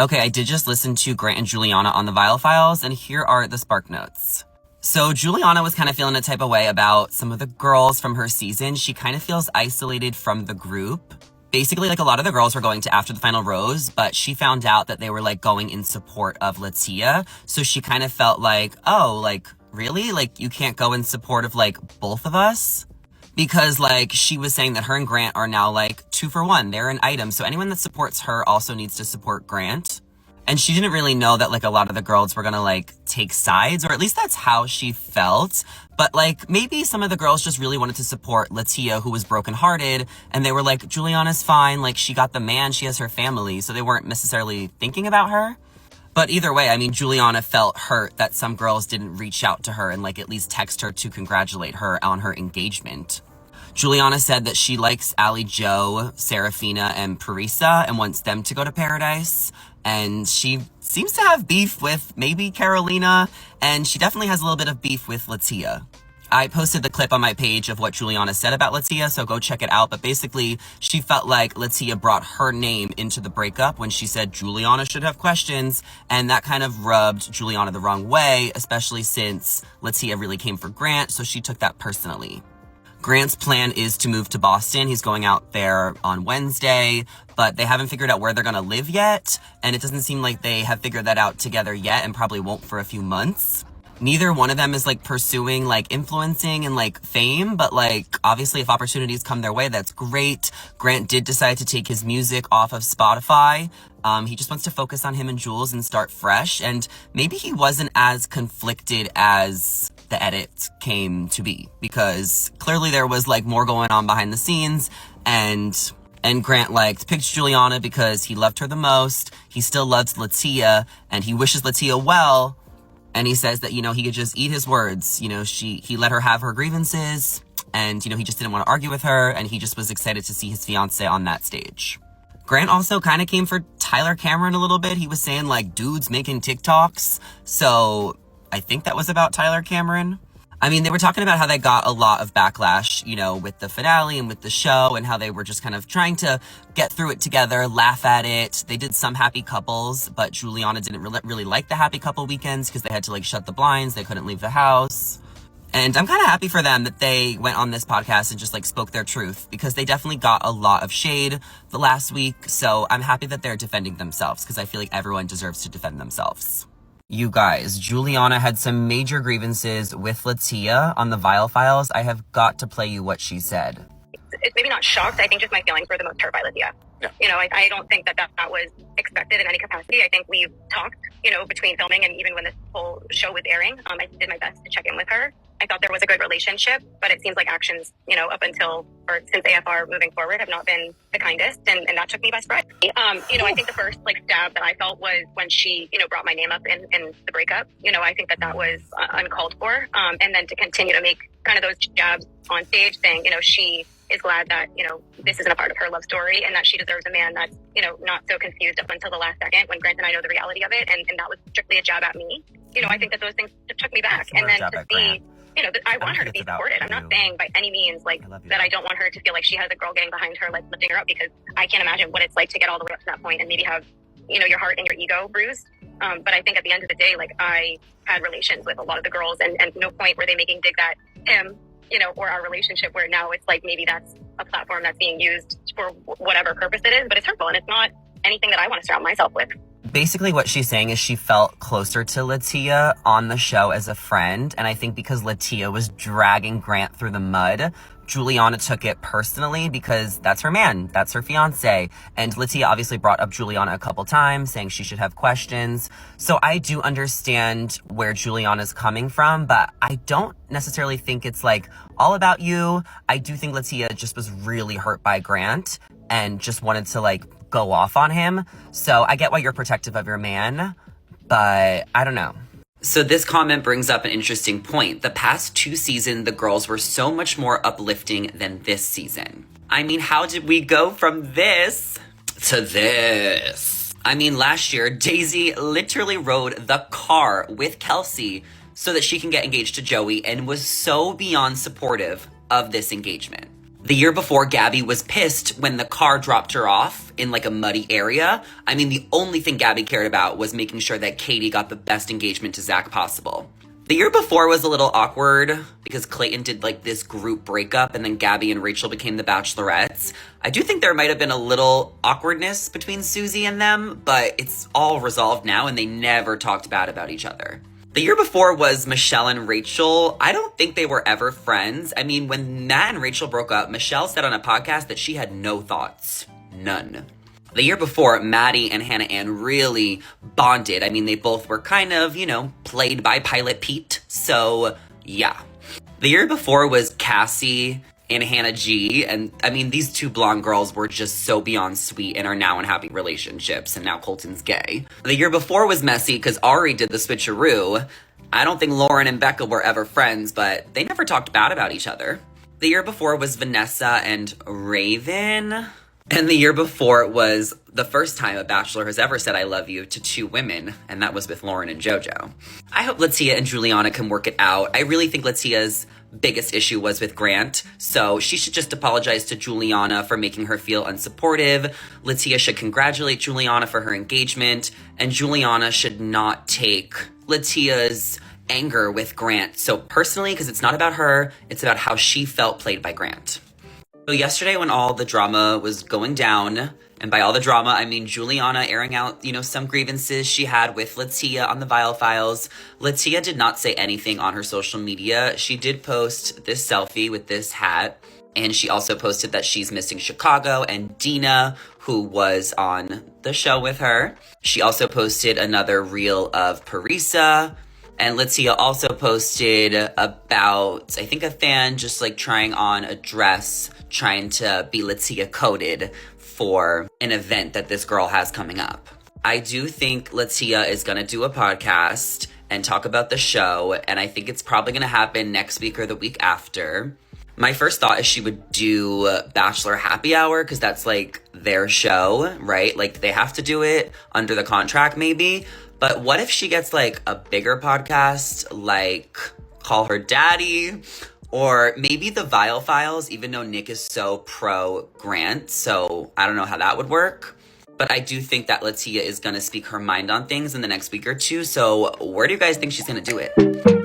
Okay, I did just listen to Grant and Juliana on the Vial Files, and here are the spark notes. So Juliana was kind of feeling a type of way about some of the girls from her season. She kind of feels isolated from the group. Basically, like, a lot of the girls were going to After the Final Rose, but she found out that they were, like, going in support of Litia. So she kind of felt like, oh, like, really? Like, you can't go in support of, like, both of us? Because, like, she was saying that her and Grant are now, like, 2 for 1. They're an item. So anyone that supports her also needs to support Grant. And she didn't really know that, like, a lot of the girls were gonna, like, take sides, or at least that's how she felt. But, like, maybe some of the girls just really wanted to support Litia, who was brokenhearted, and they were like, Juliana's fine, like, she got the man, she has her family, so they weren't necessarily thinking about her. But either way, I mean, Juliana felt hurt that some girls didn't reach out to her and, like, at least text her to congratulate her on her engagement. Juliana said that she likes Allie Jo, Serafina, and Parisa and wants them to go to Paradise. And she seems to have beef with maybe Carolina, and she definitely has a little bit of beef with Litia. I posted the clip on my page of what Juliana said about Litia, so go check it out. But basically, she felt like Litia brought her name into the breakup when she said Juliana should have questions, and that kind of rubbed Juliana the wrong way, especially since Litia really came for Grant, so she took that personally. Grant's plan is to move to Boston. He's going out there on Wednesday, but they haven't figured out where they're going to live yet, and it doesn't seem like they have figured that out together yet and probably won't for a few months. Neither one of them is, like, pursuing, like, influencing and, like, fame, but, like, obviously if opportunities come their way, that's great. Grant did decide to take his music off of Spotify. He just wants to focus on him and Jules and start fresh, and maybe he wasn't as conflicted as the edit came to be, because clearly there was, like, more going on behind the scenes, and Grant, like, picked Juliana because he loved her the most. He still loves Litia, and he wishes Litia well, and he says that, you know, he could just eat his words. You know, he let her have her grievances, and, you know, he just didn't want to argue with her, and he just was excited to see his fiance on that stage. Grant also kind of came for Tyler Cameron a little bit. He was saying, like, dudes making TikToks, so I think that was about Tyler Cameron. I mean, they were talking about how they got a lot of backlash, you know, with the finale and with the show, and how they were just kind of trying to get through it together, laugh at it. They did some happy couples, but Juliana didn't really like the happy couple weekends because they had to, like, shut the blinds. They couldn't leave the house. And I'm kind of happy for them that they went on this podcast and just, like, spoke their truth, because they definitely got a lot of shade the last week. So I'm happy that they're defending themselves, because I feel like everyone deserves to defend themselves. You guys, Juliana had some major grievances with Litia on the Vial Files. I have got to play you what she said. It's maybe not shocked. I think just my feelings were the most hurt by Litia. Yeah. You know, I don't think that was expected in any capacity. I think we've talked, you know, between filming and even when this whole show was airing. I did my best to check in with her. I thought there was a good relationship, but it seems like actions, you know, up until or since AFR moving forward have not been the kindest, and that took me by surprise. You know, I think the first, like, stab that I felt was when she, you know, brought my name up in the breakup. You know, I think that was uncalled for. And then to continue to make kind of those jabs on stage saying, you know, she is glad that, you know, this isn't a part of her love story, and that she deserves a man that's, you know, not so confused up until the last second when Grant and I know the reality of it, and that was strictly a jab at me. You know, I think that those things took me back. And then to see, you know, I want her to be supported. I'm not saying by any means, like, that I don't want her to feel like she has a girl gang behind her, like, lifting her up, because I can't imagine what it's like to get all the way up to that point and maybe have, you know, your heart and your ego bruised. But I think at the end of the day, like, I had relations with a lot of the girls, and no point were they making digs at him, you know, or our relationship, where now it's like maybe that's a platform that's being used for whatever purpose it is, but it's hurtful, and it's not anything that I want to surround myself with. Basically what she's saying is she felt closer to Litia on the show as a friend, and I think because Litia was dragging Grant through the mud, Juliana took it personally because that's her man, that's her fiance, and Litia obviously brought up Juliana a couple times, saying she should have questions. So I do understand where Juliana's coming from, but I don't necessarily think it's, like, all about you. I do think Litia just was really hurt by Grant and just wanted to, like, go off on him. So I get why you're protective of your man, but I don't know. So this comment brings up an interesting point. The past 2 seasons, the girls were so much more uplifting than this season. I mean, how did we go from this to this? I mean, last year, Daisy literally rode the car with Kelsey so that she can get engaged to Joey, and was so beyond supportive of this engagement. The year before, Gabby was pissed when the car dropped her off in like a muddy area. I mean, the only thing Gabby cared about was making sure that Katie got the best engagement to Zach possible. The year before was a little awkward because Clayton did like this group breakup and then Gabby and Rachel became the Bachelorettes. I do think there might have been a little awkwardness between Susie and them, but it's all resolved now and they never talked bad about each other. The year before was Michelle and Rachel. I don't think they were ever friends. I mean, when Matt and Rachel broke up, Michelle said on a podcast that she had no thoughts. None. The year before, Maddie and Hannah Ann really bonded. I mean, they both were kind of, played by Pilot Pete. So, yeah. The year before was Cassie and Hannah G. And, I mean, these two blonde girls were just so beyond sweet and are now in happy relationships. And now Colton's gay. The year before was messy because Ari did the switcheroo. I don't think Lauren and Becca were ever friends, but they never talked bad about each other. The year before was Vanessa and Raven. And the year before was the first time a Bachelor has ever said I love you to two women, and that was with Lauren and JoJo. I hope Litia and Juliana can work it out. I really think Litia's biggest issue was with Grant, so she should just apologize to Juliana for making her feel unsupportive. Litia should congratulate Juliana for her engagement, and Juliana should not take Litia's anger with Grant so personally, because it's not about her, it's about how she felt played by Grant. So yesterday when all the drama was going down, and by all the drama, I mean Juliana airing out, some grievances she had with Litia on the Vial Files. Litia did not say anything on her social media. She did post this selfie with this hat, and she also posted that she's missing Chicago and Dina, who was on the show with her. She also posted another reel of Parisa. And Litia also posted about, I think, a fan just like trying on a dress, trying to be Litia coded for an event that this girl has coming up. I do think Litia is going to do a podcast and talk about the show, and I think it's probably going to happen next week or the week after. My first thought is she would do Bachelor Happy Hour because that's like their show, right? Like they have to do it under the contract maybe. But what if she gets like a bigger podcast, like Call Her Daddy, or maybe the Vial Files, even though Nick is so pro Grant. So I don't know how that would work. But I do think that Litia is going to speak her mind on things in the next week or two. So where do you guys think she's going to do it?